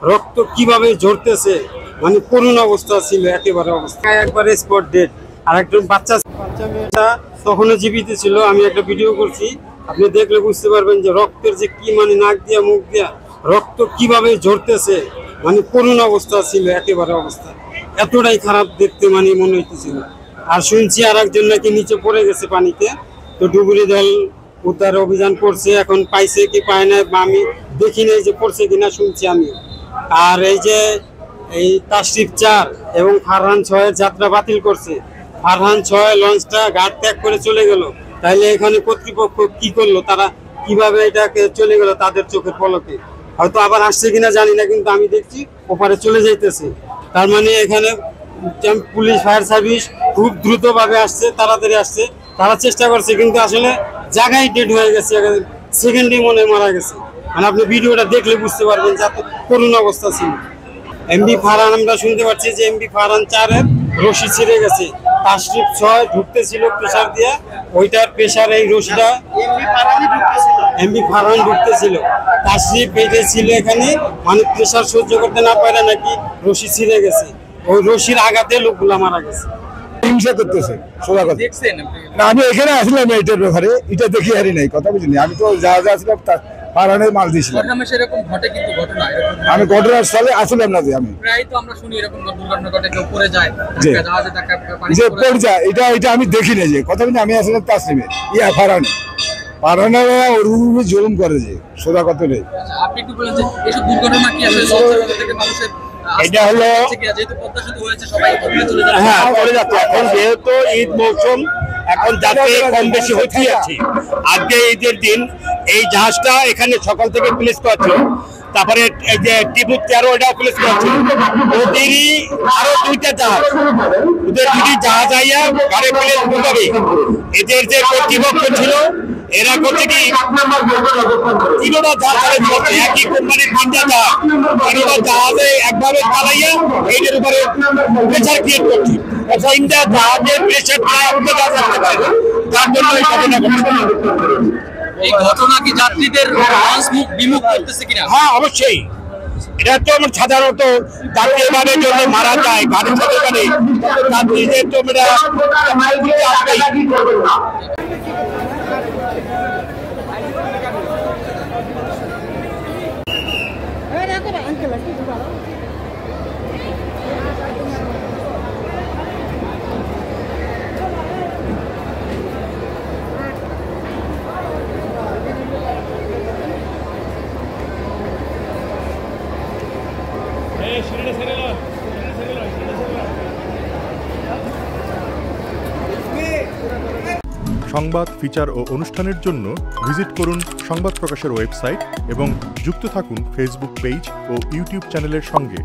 রক্ত কিভাবে ঝরতেছে, মানে করুণ অবস্থা ছিল, একেবারে অবস্থা একবারে স্পট ডেড। আর একজন বাচ্চা মেয়েটা তখনও জীবিত ছিল। আমি একটা ভিডিও করছি, আপনি দেখলে বুঝতে পারবেন যে রক্তের যে কি, মানে নাক দিয়া মুখ দিয়া রক্ত কিভাবে ঝরতেছে, মানে করুণ অবস্থা ছিল, একেবারে অবস্থা এতটাই খারাপ দেখতে, মানে মনে হইতেছিল। আর শুনছি আর একজন নাকি নিচে পড়ে গেছে পানিতে, তো ডুবুরি দল উদ্ধার অভিযান করছে, এখন পাইছে কি পায় না আমি দেখি নাই যে পড়ছে কিনা, শুনছি আমি। আর এই তাশরিফ 4 এবং ফারহান 6 এর যাত্রা বাতিল করছে। ফারহান 6 লঞ্চটা ঘাট ত্যাগ করে চলে গেল, তাইলে এখানে কর্তৃপক্ষ কি করলো, তারা কিভাবে এটাকে চলে গেল তাদের চোখের পলকে, হয়তো আবার আসছে কিনা জানি না, কিন্তু আমি দেখছি ওপারে চলে যাইতেছে। তার মানে এখানে পুলিশ ফায়ার সার্ভিস খুব দ্রুতভাবে আসছে, তাড়াতাড়ি আসছে, তারা চেষ্টা করছে, কিন্তু আসলে জায়গায় ডেড হয়ে গেছে, সেকেন্ডে মনে মারা গেছে। মানে আপনি ভিডিওটা দেখলে বুঝতে পারবেন যে এত করুণ অবস্থা ছিল। এমবি ফারহান, আমরা শুনতে পাচ্ছি যে এমবি ফারহান 4 এর রশি ছিঁড়ে গেছে, তাশরিফ 6 ঢুকতেছিল প্রেসার দিয়ে, ওইটার প্রেসার এই রশিটা এমবি ফারহান ঢুকতেছিল, তাশরিফ এইটা ছিল এখানে, মানে প্রেসার সহ্য করতে না পারে নাকি রশি ছিঁড়ে গেছে, ওই রশির আঘাতে লোকগুলা মারা গেছে। হিংসা করতেছে সোজা কথা। না, আমি এখানে আসলাম এইটার ব্যাপারে, এটা দেখি হারি নাই, কথা বুঝিনি। আমি তো যা আসলাম ফারহানের মাল দিয়েছিলাম। আমি ঘটনার স্থলে আসলাম না, যে আমি যে পড়ে যায়, এটা আমি দেখি না, যে কথা বলি আমি আসলাম তাসলিমে ফারহানের ওর জুলুম করে, যে সোজা কথা নেই। এটা হলো হ্যাঁ পড়ে যাচ্ছে। এখন যেহেতু ঈদ মৌসুম, এখন যাত্রী কম বেশি হচ্ছে আছে। আজকে ঈদের দিন এই জাহাজটা এখানে সকাল থেকে প্লেস করা ছিল, তারপরে এই যে টিপু 13 এটাও প্লেস করা ছিল, ওদেরই আরো 2টা জাহাজ, ওদের 2টি জাহাজ আইয়া ঘরে প্লেস ঢুকাবে। এদের যে কর্তৃপক্ষ ছিল এরা করছে কি 3টা জাহাজ করছে, একই কোম্পানির 3টা জাহাজ, 3টা জাহাজে একভাবে চালাইয়া এইটার উপরে প্রেসার ক্রিয়েট করছে। 3টা জাহাজের প্রেসার তার জন্য এই ঘটনা ঘটছে। এই ঘটনা কি যাত্রীদের বিমুখ করতেছে কিনা? হ্যাঁ অবশ্যই, এটা তো সাধারণত যাত্রী এবারের জন্য মারা যায় গাড়ির সাথে গাড়ি, যাত্রীদের তো সংবাদ, ফিচার ও অনুষ্ঠানের জন্য ভিজিট করুন সংবাদ প্রকাশের ওয়েবসাইট এবং যুক্ত থাকুন ফেসবুক পেজ ও ইউটিউব চ্যানেলের সঙ্গে।